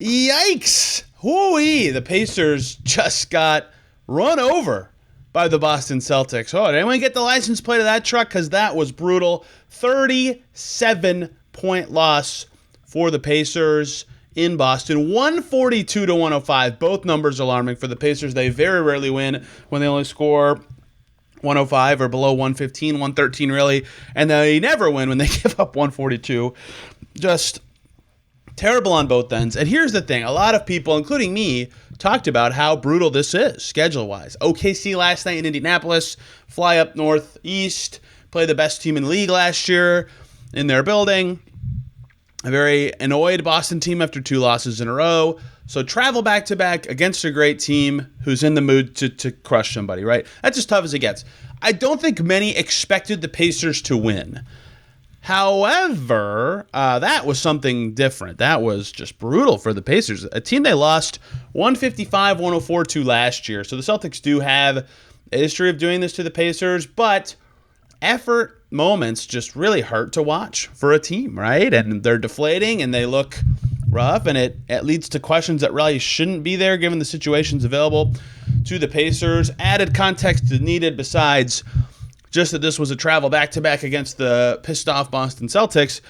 Yikes! Whoo-wee! The Pacers just got run over by the Boston Celtics. Oh, did anyone get the license plate of that truck? Because that was brutal. 37-point loss for the Pacers in Boston. 142-105. Both numbers alarming for the Pacers. They very rarely win when they only score 105 or below 115, 113 really. And they never win when they give up 142. Just terrible on both ends. And here's the thing. A lot of people, including me, talked about how brutal this is schedule-wise. OKC last night in Indianapolis, fly up northeast, play the best team in the league last year in their building. A very annoyed Boston team after 2 losses in a row. So travel back-to-back against a great team who's in the mood to crush somebody, right? That's as tough as it gets. I don't think many expected the Pacers to win. However, that was something different. That was just brutal for the Pacers. A team they lost 155-104 to last year. So the Celtics do have a history of doing this to the Pacers, but effort moments just really hurt to watch for a team, right? And they're deflating and they look rough, and it leads to questions that really shouldn't be there given the situations available to the Pacers. Added context is needed besides just that this was a travel back-to-back against the pissed-off Boston Celtics,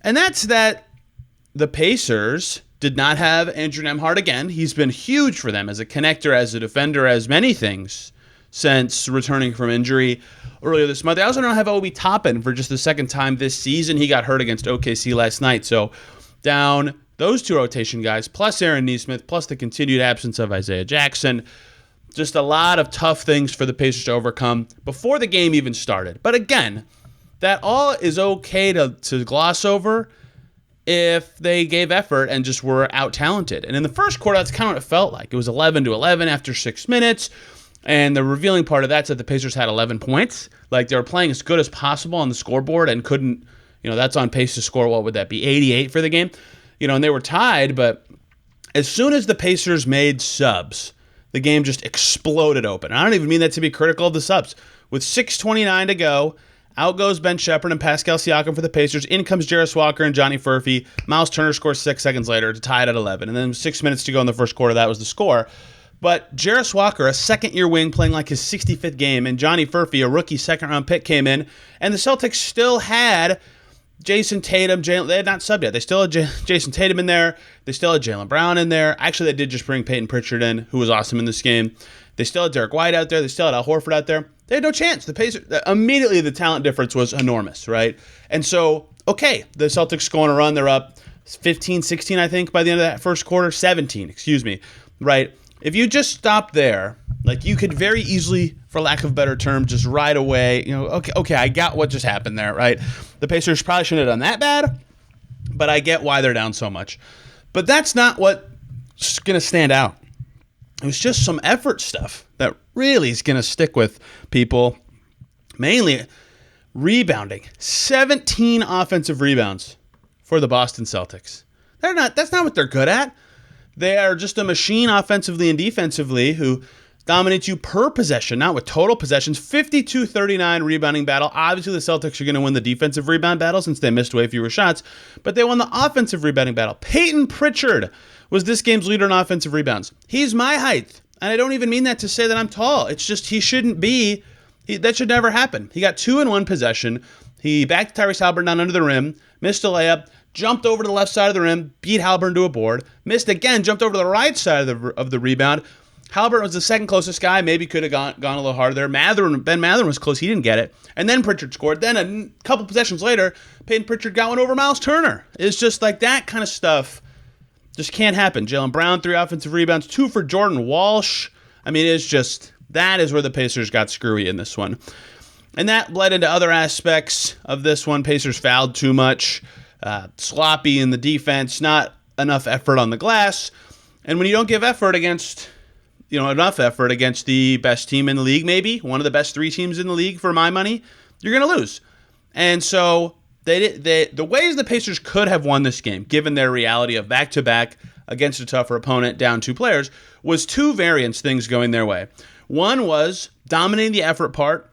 and that's that the Pacers did not have Andrew Nembhard again. He's been huge for them as a connector, as a defender, as many things since returning from injury earlier this month. They also don't have Obi Toppin for just the second time this season. He got hurt against OKC last night, so down those 2 rotation guys, plus Aaron Nesmith, plus the continued absence of Isaiah Jackson. Just a lot of tough things for the Pacers to overcome before the game even started. But again, that all is okay to gloss over if they gave effort and just were out-talented. And in the first quarter, that's kind of what it felt like. It was 11-11 after 6 minutes. And the revealing part of that is that the Pacers had 11 points. Like, they were playing as good as possible on the scoreboard and couldn't, that's on pace to score, what would that be, 88 for the game? And they were tied, but as soon as the Pacers made subs, the game just exploded open. I don't even mean that to be critical of the subs. With 6:29 to go, out goes Ben Shepherd and Pascal Siakam for the Pacers. In comes Jarris Walker and Johnny Furphy. Miles Turner scores 6 seconds later to tie it at 11. And then 6 minutes to go in the first quarter, that was the score. But Jarris Walker, a second-year wing playing like his 65th game, and Johnny Furphy, a rookie second-round pick, came in. And the Celtics still had Jason Tatum, they had not subbed yet. They still had Jason Tatum in there. They still had Jaylen Brown in there. Actually, they did just bring Peyton Pritchard in, who was awesome in this game. They still had Derek White out there. They still had Al Horford out there. They had no chance. The Pacers, immediately the talent difference was enormous, right? And so, okay, the Celtics go on a run. They're up 15, 16, I think, by the end of that first quarter. 17, excuse me, right? If you just stop there, like, you could very easily, for lack of a better term, just right away, okay, I got what just happened there, right? The Pacers probably shouldn't have done that bad, but I get why they're down so much. But that's not what's going to stand out. It was just some effort stuff that really is going to stick with people, mainly rebounding. 17 offensive rebounds for the Boston Celtics. That's not what they're good at. They are just a machine offensively and defensively who dominates you per possession, not with total possessions. 52-39 rebounding battle. Obviously, the Celtics are going to win the defensive rebound battle since they missed way fewer shots, but they won the offensive rebounding battle. Peyton Pritchard was this game's leader in offensive rebounds. He's my height, and I don't even mean that to say that I'm tall. It's just he shouldn't be. That should never happen. He got 2 in 1 possession. He backed Tyrese Haliburton down under the rim, missed a layup, jumped over to the left side of the rim, beat Haliburton to a board, missed again, jumped over to the right side of the rebound. Haliburton was the second closest guy, maybe could have gone a little harder there. Ben Mathurin was close, he didn't get it. And then Pritchard scored. Then a couple possessions later, Peyton Pritchard got one over Miles Turner. It's just like that kind of stuff just can't happen. Jaylen Brown, 3 offensive rebounds, 2 for Jordan Walsh. I mean, it's just, that is where the Pacers got screwy in this one. And that bled into other aspects of this one. Pacers fouled too much, sloppy in the defense, not enough effort on the glass. And when you don't give effort against, enough effort against the best team in the league, maybe one of the best 3 teams in the league for my money, you're going to lose. And so the ways the Pacers could have won this game, given their reality of back-to-back against a tougher opponent, down 2 players, was 2 variance things going their way. One was dominating the effort part,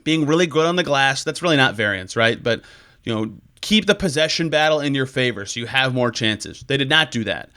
being really good on the glass. That's really not variance, right? But, keep the possession battle in your favor so you have more chances. They did not do that.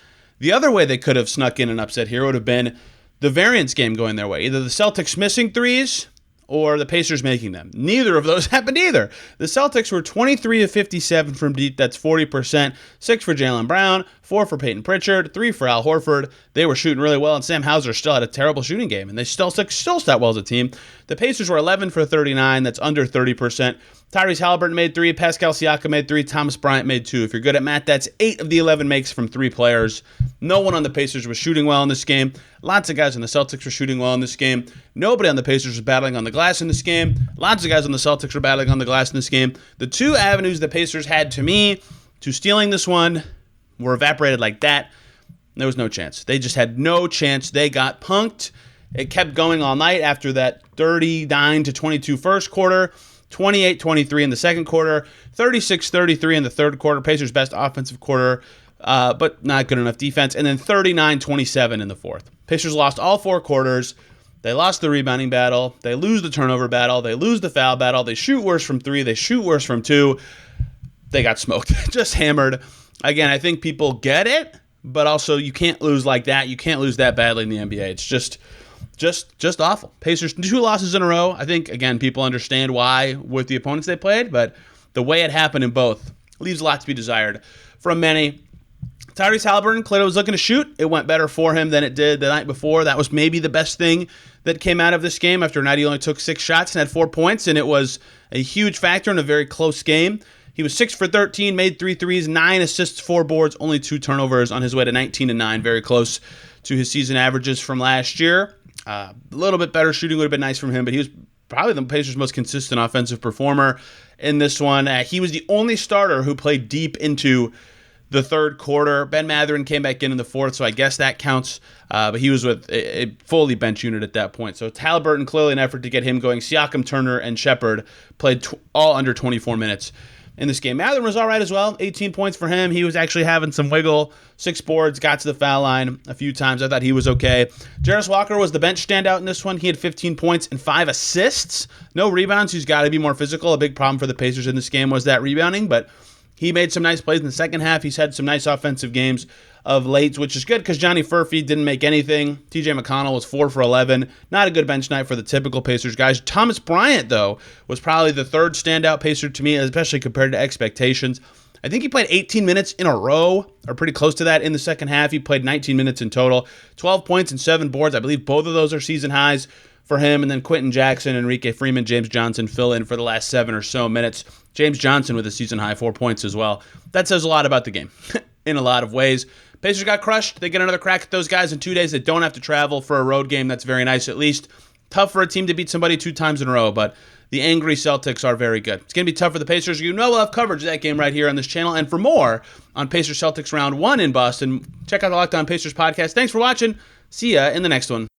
The other way they could have snuck in an upset here would have been the variance game going their way. Either the Celtics missing threes or the Pacers making them. Neither of those happened either. The Celtics were 23 of 57 from deep. That's 40%. 6 for Jaylen Brown, 4 for Peyton Pritchard, 3 for Al Horford. They were shooting really well, and Sam Hauser still had a terrible shooting game, and they still stat well as a team. The Pacers were 11 for 39. That's under 30%. Tyrese Halliburton made 3, Pascal Siakam made 3, Thomas Bryant made 2. If you're good at math, that's 8 of the 11 makes from 3 players. No one on the Pacers was shooting well in this game. Lots of guys on the Celtics were shooting well in this game. Nobody on the Pacers was battling on the glass in this game. Lots of guys on the Celtics were battling on the glass in this game. The 2 avenues the Pacers had, to me, to stealing this one were evaporated like that. There was no chance. They just had no chance. They got punked. It kept going all night after that 39-22 first quarter. 28-23 in the second quarter, 36-33 in the third quarter, Pacers' best offensive quarter, but not good enough defense, and then 39-27 in the fourth. Pacers lost all 4 quarters. They lost the rebounding battle. They lose the turnover battle. They lose the foul battle. They shoot worse from 3. They shoot worse from 2. They got smoked, just hammered. Again, I think people get it, but also you can't lose like that. You can't lose that badly in the NBA. It's just awful. Pacers 2 losses in a row. I think, again, people understand why with the opponents they played, but the way it happened in both leaves a lot to be desired from many. Tyrese Halliburton clearly was looking to shoot. It went better for him than it did the night before. That was maybe the best thing that came out of this game after a night he only took 6 shots and had 4 points, and it was a huge factor in a very close game. He was 6 for 13, made 3 threes, 9 assists, 4 boards, only 2 turnovers on his way to 19-9, very close to his season averages from last year. A little bit better shooting would have been nice from him, but he was probably the Pacers' most consistent offensive performer in this one. He was the only starter who played deep into the third quarter. Ben Mathurin came back in the fourth, so I guess that counts. But he was with a fully bench unit at that point. So Halliburton, clearly an effort to get him going. Siakam, Turner, and Shepherd played all under 24 minutes in this game. Mathurin was all right as well. 18 points for him. He was actually having some wiggle. 6 boards, got to the foul line a few times. I thought he was okay. Jarris Walker was the bench standout in this one. He had 15 points and 5 assists. No rebounds. He's got to be more physical. A big problem for the Pacers in this game was that rebounding, but he made some nice plays in the second half. He's had some nice offensive games of late, which is good because Johnny Furphy didn't make anything. TJ McConnell was 4 for 11. Not a good bench night for the typical Pacers guys. Thomas Bryant, though, was probably the third standout Pacer to me, especially compared to expectations. I think he played 18 minutes in a row, or pretty close to that in the second half. He played 19 minutes in total. 12 points and 7 boards. I believe both of those are season highs for him. And then Quentin Jackson, Enrique Freeman, James Johnson fill in for the last 7 or so minutes. James Johnson with a season high 4 points as well. That says a lot about the game in a lot of ways. Pacers got crushed. They get another crack at those guys in 2 days. They don't have to travel for a road game. That's very nice, at least. Tough for a team to beat somebody 2 times in a row, but the angry Celtics are very good. It's going to be tough for the Pacers. You know we'll have coverage of that game right here on this channel. And for more on Pacers Celtics Round 1 in Boston, check out the Locked On Pacers podcast. Thanks for watching. See ya in the next one.